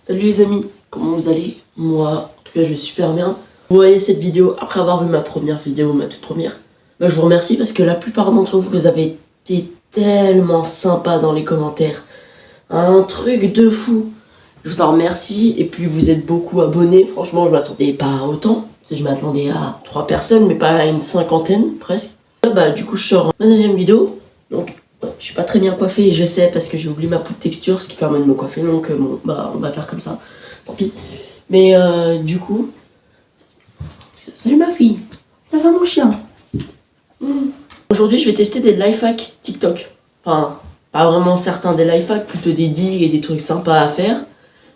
Salut les amis, comment vous allez? Moi, en tout cas, je vais super bien. Vous voyez cette vidéo après avoir vu ma première vidéo, ma toute première. Bah, je vous remercie parce que la plupart d'entre vous, vous avez été tellement sympas dans les commentaires. Un truc de fou. Je vous en remercie et puis vous êtes beaucoup abonnés. Franchement, je m'attendais pas à autant. Je m'attendais à 3 personnes, mais pas à une cinquantaine presque. Bah, du coup, je sors ma deuxième vidéo. Donc, je suis pas très bien coiffé et je sais parce que j'ai oublié ma coupe texture, ce qui permet de me coiffer. Donc, bon, bah, on va faire comme ça. Tant pis. Mais du coup, salut ma fille. Ça va mon chien? Aujourd'hui, je vais tester des life hacks TikTok. Enfin, pas vraiment certains des life hacks, plutôt des digues et des trucs sympas à faire.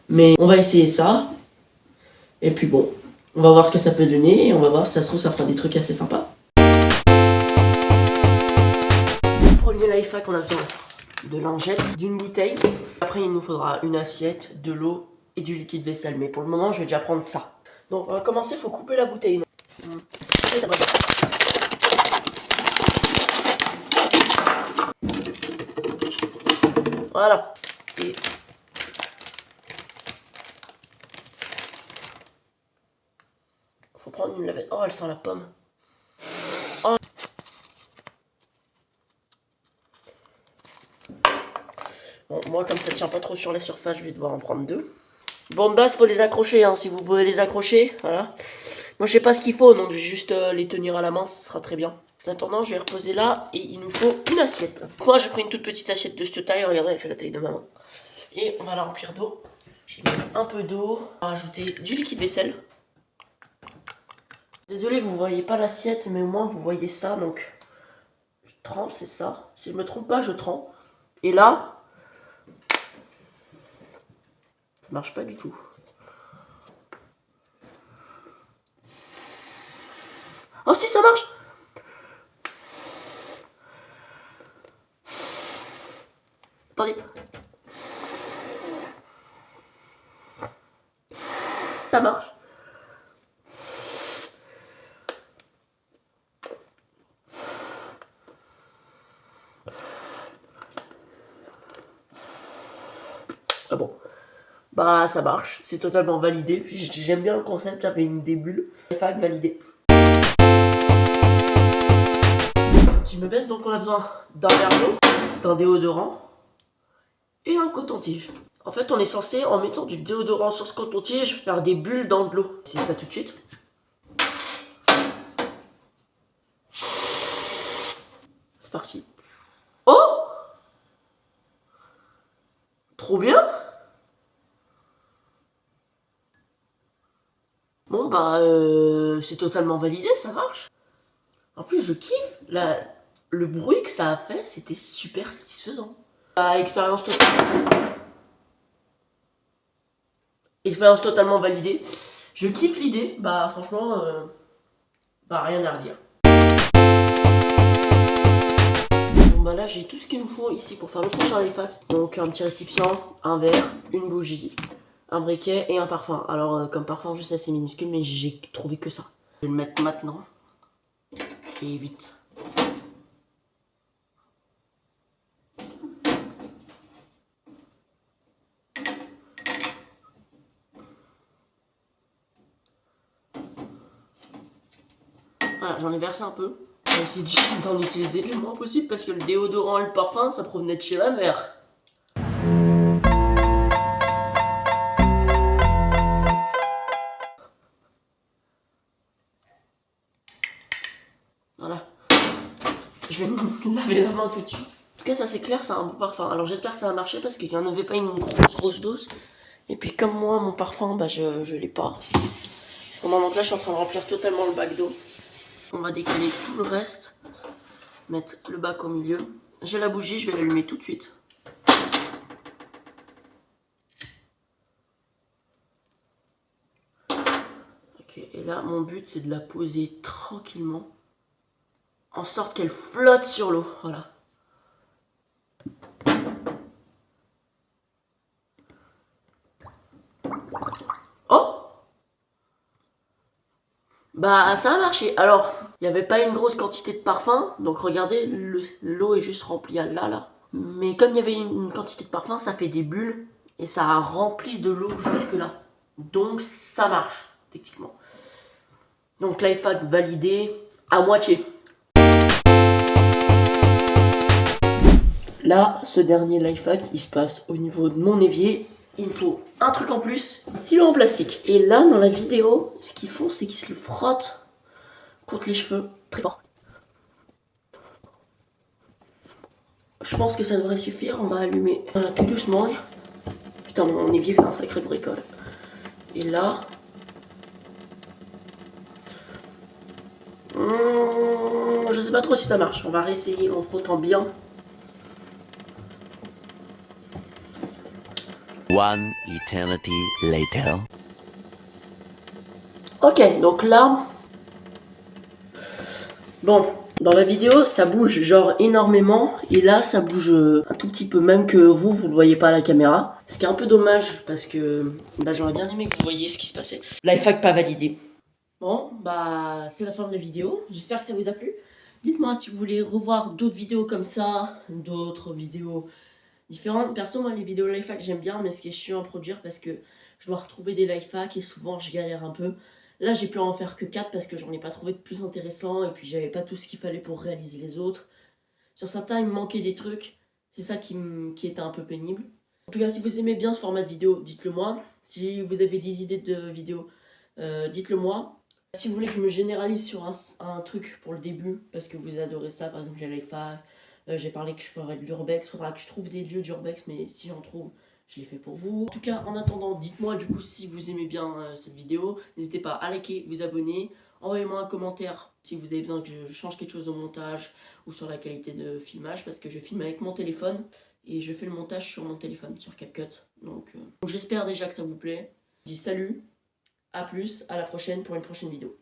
Mais on va essayer ça. Et puis bon, on va voir ce que ça peut donner et on va voir si ça se trouve ça fera des trucs assez sympas. Premier life hack, on a besoin de lingettes, d'une bouteille. Après, il nous faudra une assiette, de l'eau et du liquide vaisselle. Mais pour le moment, je vais déjà prendre ça. Donc, on va commencer, il faut couper la bouteille. Voilà. Et faut prendre une lavette. Oh, elle sent la pomme. Oh. Bon, moi, comme ça tient pas trop sur la surface, je vais devoir en prendre deux. Bon, de base, faut les accrocher, hein, si vous pouvez les accrocher, voilà. Moi, je sais pas ce qu'il faut, donc je vais juste les tenir à la main, ce sera très bien. En attendant, je vais reposer là, et il nous faut une assiette. Moi, j'ai pris une toute petite assiette de cette taille, regardez, elle fait la taille de ma main. Et on va la remplir d'eau. J'ai mis un peu d'eau, on va rajouter du liquide vaisselle. Désolé, vous voyez pas l'assiette, mais au moins vous voyez ça, donc je trempe, c'est ça. Si je me trompe pas, je trempe. Et là, ça marche pas du tout. Oh si, ça marche! Attendez. Ça marche. Ah bon. Bah ça marche, c'est totalement validé. J'aime bien le concept, ça fait une des bulles. Fac validé. Si je me baisse, donc on a besoin d'un verre d'eau, d'un déodorant et un coton-tige. En fait, on est censé, en mettant du déodorant sur ce coton-tige, faire des bulles dans de l'eau. C'est ça tout de suite. C'est parti. Oh! Trop bien! Bon bah c'est totalement validé, ça marche. En plus je kiffe, le bruit que ça a fait, c'était super satisfaisant. Bah, expérience totalement validée. Je kiffe l'idée, bah franchement, bah rien à redire. Bon bah là j'ai tout ce qu'il nous faut ici pour faire le prochain life hack. Donc un petit récipient, un verre, une bougie, un briquet et un parfum. Alors comme parfum juste assez minuscule, mais j'ai trouvé que ça. Je vais le mettre maintenant. Et vite. Voilà, j'en ai versé un peu. J'ai essayé d'en utiliser le moins possible parce que le déodorant et le parfum, ça provenait de chez ma mère. Voilà. Je vais me laver la main tout de suite. En tout cas, ça c'est clair, c'est un bon parfum. Alors j'espère que ça va marcher parce qu'il n'y en avait pas une grosse dose. Et puis comme moi, mon parfum, bah je l'ai pas. Donc là, je suis en train de remplir totalement le bac d'eau. On va décaler tout le reste. Mettre le bac au milieu. J'ai la bougie, je vais l'allumer tout de suite. Ok, et là, mon but, c'est de la poser tranquillement. En sorte qu'elle flotte sur l'eau. Voilà. Oh! Bah ça a marché. Alors, il n'y avait pas une grosse quantité de parfum. Donc regardez, l'eau est juste remplie à là. Mais comme il y avait une quantité de parfum, ça fait des bulles. et ça a rempli de l'eau jusque là. Donc ça marche, techniquement. Donc l'iPhone validé à moitié. Là, ce dernier lifehack, il se passe au niveau de mon évier. Il me faut un truc en plus, un stylo en plastique. Et là, dans la vidéo, ce qu'ils font, c'est qu'ils se le frottent contre les cheveux très fort. Je pense que ça devrait suffire. On va allumer tout doucement. Putain, mon évier fait un sacré bricole. Et là... je sais pas trop si ça marche. On va réessayer en frottant bien. One eternity later. Ok, donc là... Bon, dans la vidéo, ça bouge genre énormément. Et là, ça bouge un tout petit peu. Même que vous le voyez pas à la caméra. Ce qui est un peu dommage parce que j'aurais bien aimé que vous voyiez ce qui se passait. Lifehack pas validé. Bon, c'est la fin de la vidéo. J'espère que ça vous a plu. Dites-moi si vous voulez revoir d'autres vidéos comme ça, d'autres vidéos différentes. Perso, moi, les vidéos lifehack, j'aime bien, mais ce qui est chiant à produire parce que je dois retrouver des lifehacks et souvent, je galère un peu. Là, j'ai pu en faire que 4 parce que j'en ai pas trouvé de plus intéressant et puis j'avais pas tout ce qu'il fallait pour réaliser les autres. Sur certains, il me manquait des trucs. C'est ça qui était un peu pénible. En tout cas, si vous aimez bien ce format de vidéo, dites-le moi. Si vous avez des idées de vidéos, dites-le moi. Si vous voulez que je me généralise sur un truc pour le début, parce que vous adorez ça, par exemple les lifehacks, j'ai parlé que je ferais de l'urbex, faudra que je trouve des lieux d'urbex, mais si j'en trouve, je les fais pour vous. En tout cas, en attendant, dites-moi du coup si vous aimez bien cette vidéo. N'hésitez pas à liker, vous abonner, envoyez-moi un commentaire si vous avez besoin que je change quelque chose au montage ou sur la qualité de filmage, parce que je filme avec mon téléphone et je fais le montage sur mon téléphone, sur CapCut. Donc j'espère déjà que ça vous plaît. Je dis salut, à plus, à la prochaine pour une prochaine vidéo.